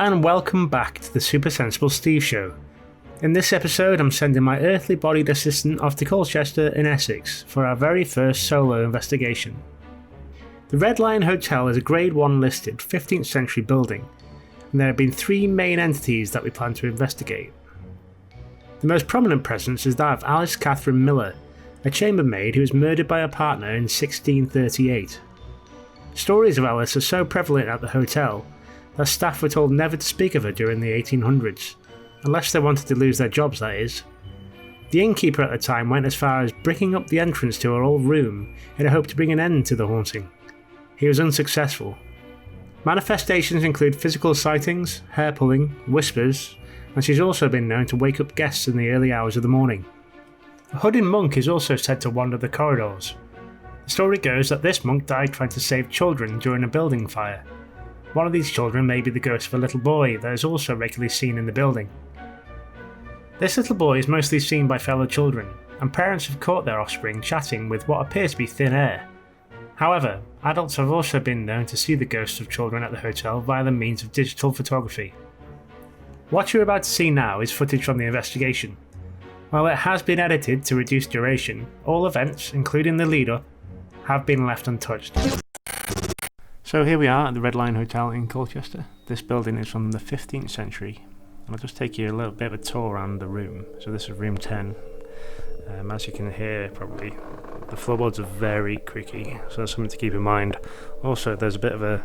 and welcome back to the Supersensible Steve Show. In this episode I'm sending my earthly bodied assistant off to Colchester in Essex for our very first solo investigation. The Red Lion Hotel is a Grade 1 listed 15th century building, and there have been three main entities that we plan to investigate. The most prominent presence is that of Alice Catherine Miller, a chambermaid who was murdered by her partner in 1638. Stories of Alice are so prevalent at the hotel that staff were told never to speak of her during the 1800s, unless they wanted to lose their jobs, that is. The innkeeper at the time went as far as bricking up the entrance to her old room in a hope to bring an end to the haunting. He was unsuccessful. Manifestations include physical sightings, hair pulling, whispers, and she's also been known to wake up guests in the early hours of the morning. A hooded monk is also said to wander the corridors. The story goes that this monk died trying to save children during a building fire. One of these children may be the ghost of a little boy that is also regularly seen in the building. This little boy is mostly seen by fellow children, and parents have caught their offspring chatting with what appears to be thin air. However, adults have also been known to see the ghosts of children at the hotel via the means of digital photography. What you're about to see now is footage from the investigation. While it has been edited to reduce duration, all events, including the lead-up, have been left untouched. So here we are at the Red Lion Hotel in Colchester. This building is from the 15th century, and I'll just take you a little bit of a tour around the room. So this is room 10. As you can hear probably, the floorboards are very creaky, so that's something to keep in mind. Also, there's a bit of a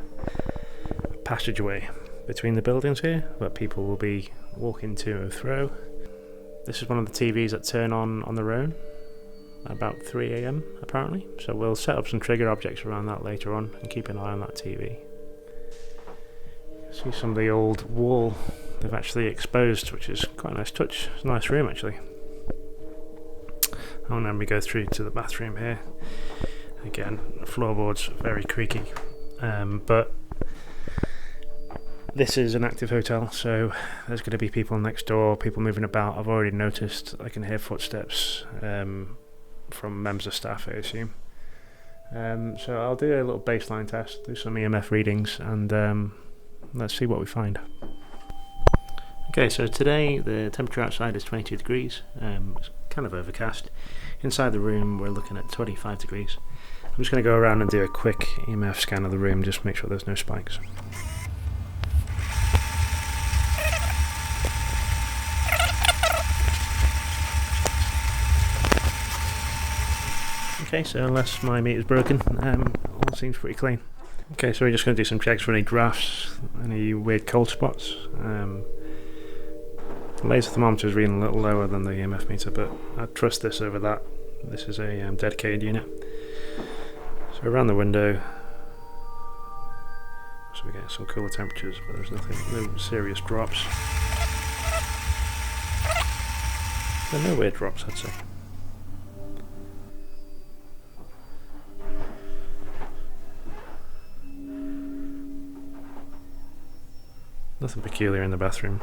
passageway between the buildings here that people will be walking to and fro. This is one of the TVs that turn on their own at about 3 AM apparently, so we'll set up some trigger objects around that later on and keep an eye on that TV. See some of the old wall they've actually exposed, which is quite a nice touch. It's a nice room actually. And then we go through to the bathroom here. Again, the floorboards very creaky, but this is an active hotel, so there's going to be people next door, people moving about. I've already noticed I can hear footsteps from members of staff, I assume. So I'll do a little baseline test, do some EMF readings, and let's see what we find. Okay, so today the temperature outside is 22 degrees. It's kind of overcast. Inside the room we're looking at 25 degrees. I'm just going to go around and do a quick EMF scan of the room, just to make sure there's no spikes. Okay, so unless my meter's broken, all seems pretty clean. Okay, so we're just going to do some checks for any drafts, any weird cold spots. The laser thermometer is reading a little lower than the EMF meter, but I'd trust this over that. This is a dedicated unit. So around the window, so we get some cooler temperatures, but there's no serious drops. There are no weird drops, I'd say. Nothing peculiar in the bathroom.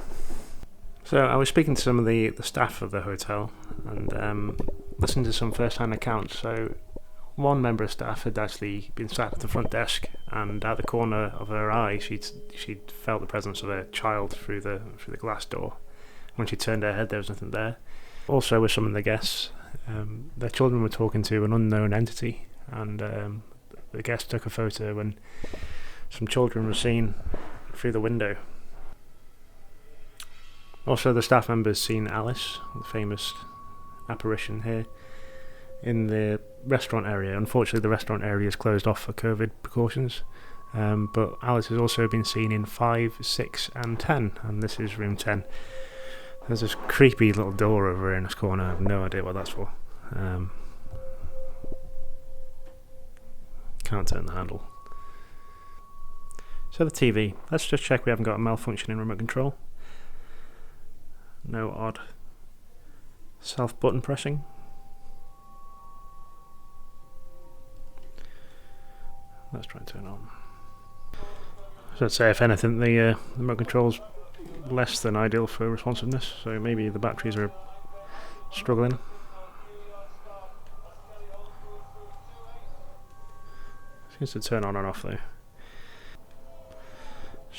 So I was speaking to some of the staff of the hotel and listened to some first-hand accounts. So one member of staff had actually been sat at the front desk, and out the corner of her eye she'd felt the presence of a child through the glass door. When she turned her head, there was nothing there. Also with some of the guests, their children were talking to an unknown entity, and the guest took a photo when some children were seen through the window. Also, the staff members seen Alice, the famous apparition here, in the restaurant area. Unfortunately, the restaurant area is closed off for COVID precautions, but Alice has also been seen in 5, 6 and 10, and this is room 10. There's this creepy little door over here in this corner. I have no idea what that's for. Can't turn the handle. So the TV, let's just check we haven't got a malfunctioning remote control. No odd self button pressing. Let's try and turn it on. So I'd say if anything the remote control's less than ideal for responsiveness, so maybe the batteries are struggling. Seems to turn on and off though.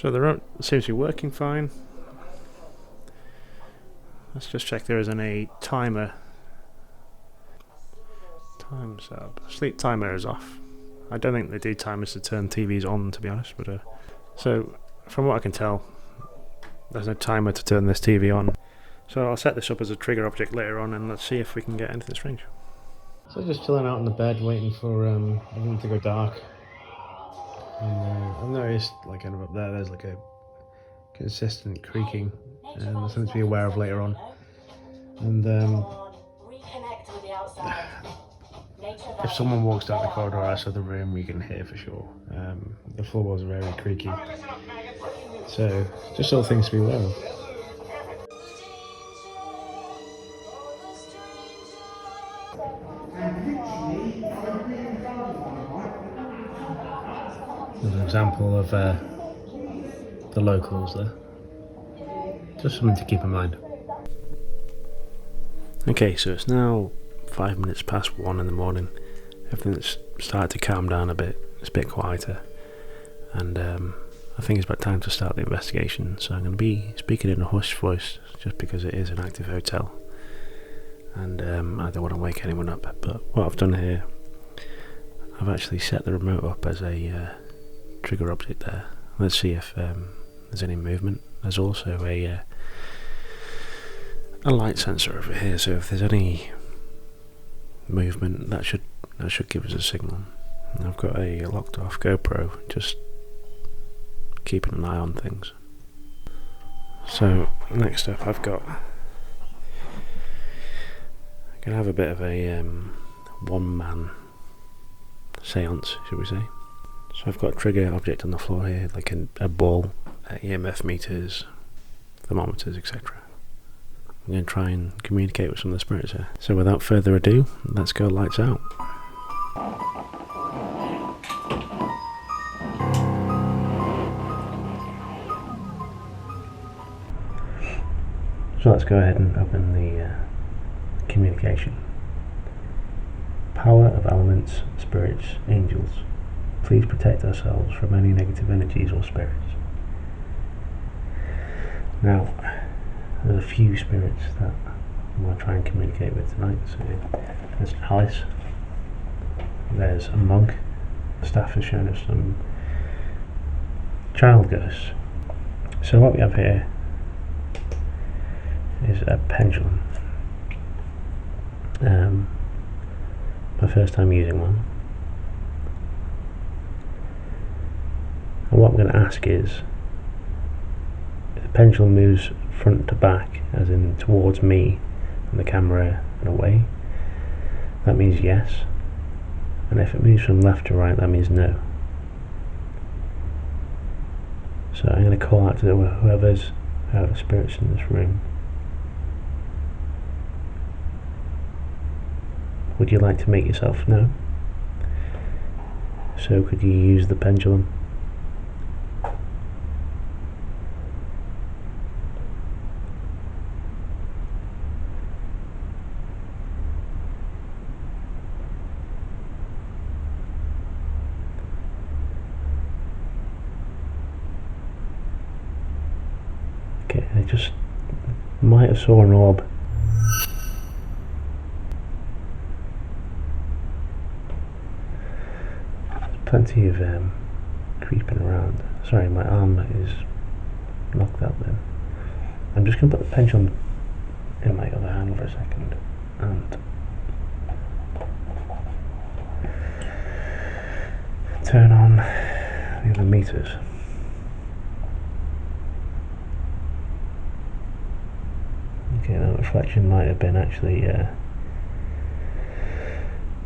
So the remote seems to be working fine. Let's just check there isn't a timer. Time sub. Sleep timer is off. I don't think they do timers to turn TVs on, to be honest, but so from what I can tell, there's no timer to turn this TV on. So I'll set this up as a trigger object later on, and let's see if we can get anything strange. So just chilling out in the bed, waiting for everything to go dark. And I've noticed, like kind of up there's like a consistent creaking, and something to be aware of later on. And if someone walks down the corridor outside the room, you can hear for sure. The floorboards are very creaky. So, just all things to be aware of. There's an example of the locals there. Just something to keep in mind. Okay, so it's now 5 minutes past 1 in the morning. Everything's started to calm down a bit. It's a bit quieter, and I think it's about time to start the investigation. So I'm going to be speaking in a hushed voice, just because it is an active hotel, and I don't want to wake anyone up. But what I've done here, I've actually set the remote up as a trigger object there. Let's see if there's any movement. There's also a light sensor over here, so if there's any movement, that should give us a signal. And I've got a locked off GoPro, just keeping an eye on things. So next up, I'm gonna have a bit of a one-man seance, should we say. So I've got a trigger object on the floor here, like a ball, EMF meters, thermometers, etc. I'm going to try and communicate with some of the spirits here. So without further ado, let's go lights out. So let's go ahead and open the communication. Power of elements, spirits, angels. Please protect ourselves from any negative energies or spirits. Now, there's a few spirits that I'm going to try and communicate with tonight. So there's Alice, there's a monk, the staff has shown us some child ghosts. So what we have here is a pendulum. My first time using one. And what I'm going to ask is, if the pendulum moves front to back, as in towards me and the camera and away, that means yes. And if it moves from left to right, that means no. So I'm going to call out to whoever spirits in this room. Would you like to make yourself known? So could you use the pendulum? Okay, I just might have saw an orb. Plenty of creeping around. Sorry, my arm is knocked out then. I'm just going to put the pendulum in my other hand for a second and turn on the other meters. Okay, that reflection might have been actually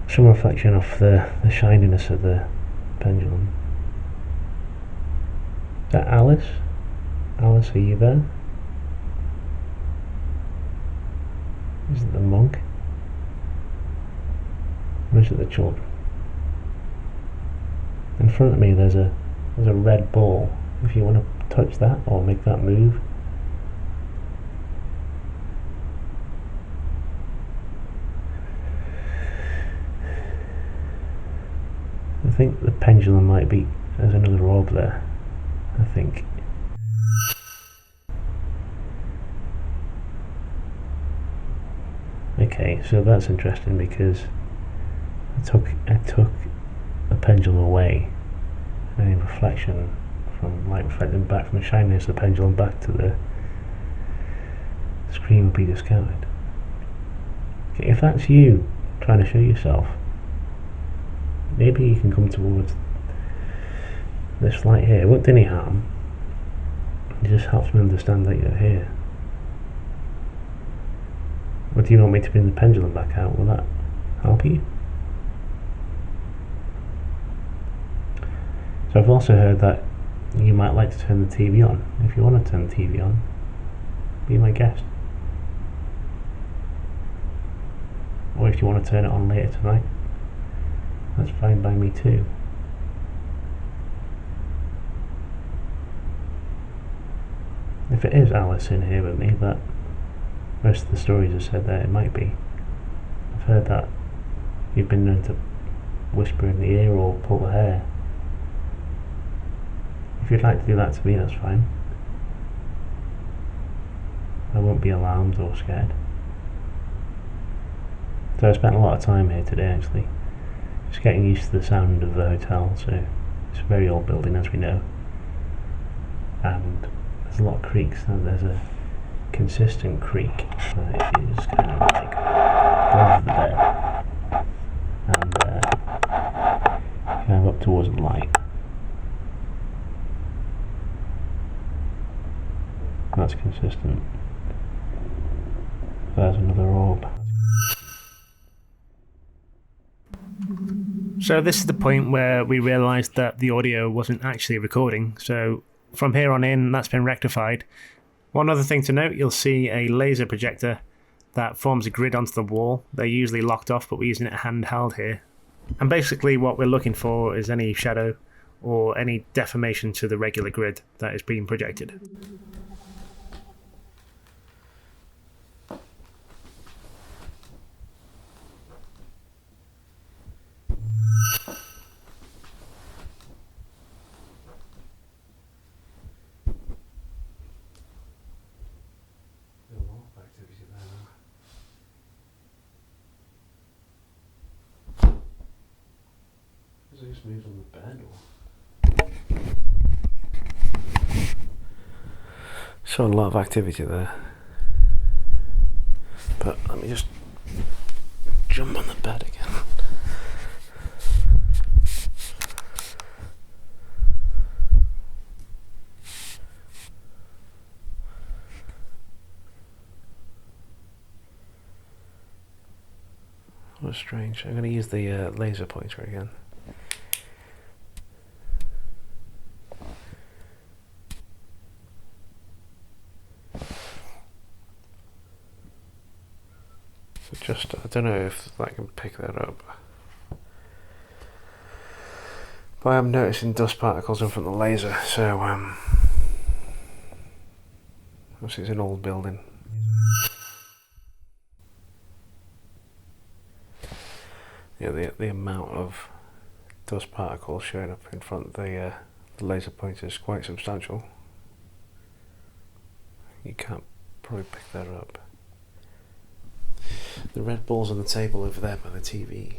some reflection off the shininess of the pendulum. Is that Alice? Alice, are you there? Is it the monk? Or is it the children? In front of me there's a red ball. If you want to touch that or make that move. I think the pendulum might be, there's another orb there, I think. Okay, so that's interesting because I took the pendulum away, and in reflection from light reflecting back from the shininess of the pendulum back to the screen would be discounted. Okay, if that's you trying to show yourself, maybe you can come towards this light here. It won't do any harm. It just helps me understand that you're here. Or do you want me to bring the pendulum back out? Will that help you? So I've also heard that you might like to turn the TV on. If you want to turn the TV on, be my guest. Or if you want to turn it on later tonight, that's fine by me too. If it is Alice in here with me, but most of the stories have said that it might be. I've heard that you've been known to whisper in the ear or pull the hair. If you'd like to do that to me, that's fine. I won't be alarmed or scared. So I spent a lot of time here today actually, just getting used to the sound of the hotel. So it's a very old building, as we know, and there's a lot of creaks, and there's a consistent creak that is kind of like above the bed and kind of up towards the light. That's consistent. There's another orb. So this is the point where we realised that the audio wasn't actually recording, so from here on in that's been rectified. One other thing to note, you'll see a laser projector that forms a grid onto the wall. They're usually locked off, but we're using it handheld here. And basically what we're looking for is any shadow or any deformation to the regular grid that is being projected. Just moved on the bed or... Saw a lot of activity there, but let me just jump on the bed again. What strange. I'm going to use the laser pointer again. Just, I don't know if that can pick that up, but I'm noticing dust particles in front of the laser, so obviously it's an old building. Yeah, the amount of dust particles showing up in front of the laser pointer is quite substantial. You can't probably pick that up. The red ball's on the table over there by the TV.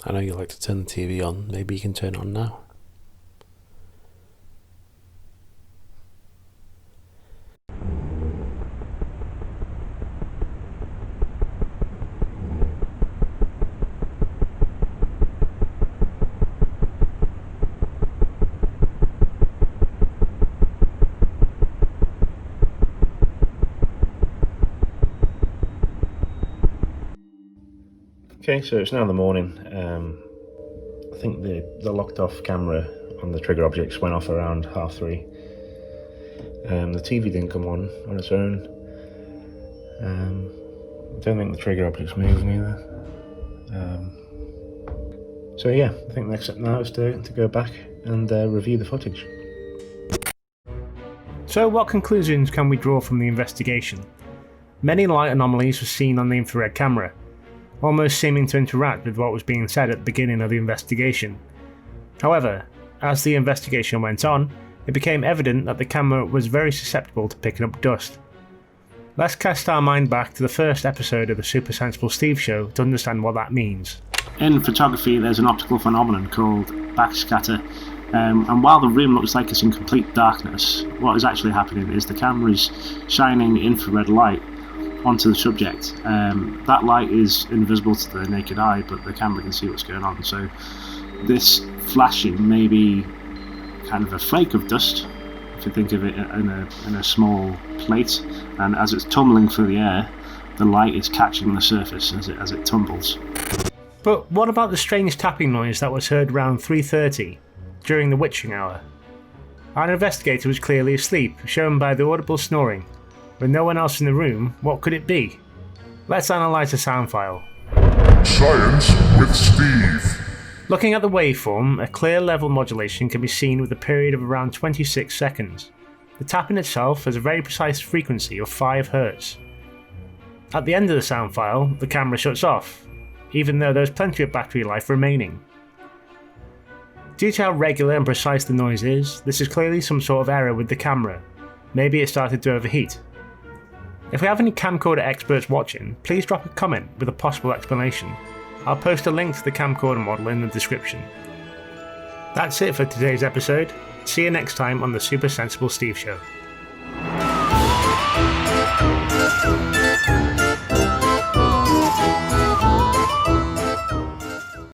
I know you like to turn the TV on, maybe you can turn it on now. Okay, so it's now in the morning. I think the locked off camera on the trigger objects went off around 3:30. The TV didn't come on its own. I don't think the trigger object's moving either. So yeah, I think the next step now is to go back and review the footage. So what conclusions can we draw from the investigation? Many light anomalies were seen on the infrared camera, almost seeming to interact with what was being said at the beginning of the investigation. However, as the investigation went on, it became evident that the camera was very susceptible to picking up dust. Let's cast our mind back to the first episode of the Supersensible Steve Show to understand what that means. In photography, there's an optical phenomenon called backscatter, and while the room looks like it's in complete darkness, what is actually happening is the camera is shining infrared light onto the subject. That light is invisible to the naked eye, but the camera can see what's going on. So this flashing may be kind of a flake of dust, if you think of it in a small plate, and as it's tumbling through the air, the light is catching the surface as it tumbles. But what about the strange tapping noise that was heard around 3:30 during the witching hour? Our investigator was clearly asleep, shown by the audible snoring. With no one else in the room, what could it be? Let's analyse the sound file. Science with Steve. Looking at the waveform, a clear level modulation can be seen with a period of around 26 seconds. The tapping itself has a very precise frequency of 5 Hz. At the end of the sound file, the camera shuts off, even though there's plenty of battery life remaining. Due to how regular and precise the noise is, this is clearly some sort of error with the camera. Maybe it started to overheat. If we have any camcorder experts watching, please drop a comment with a possible explanation. I'll post a link to the camcorder model in the description. That's it for today's episode. See you next time on the Supersensible Steve Show.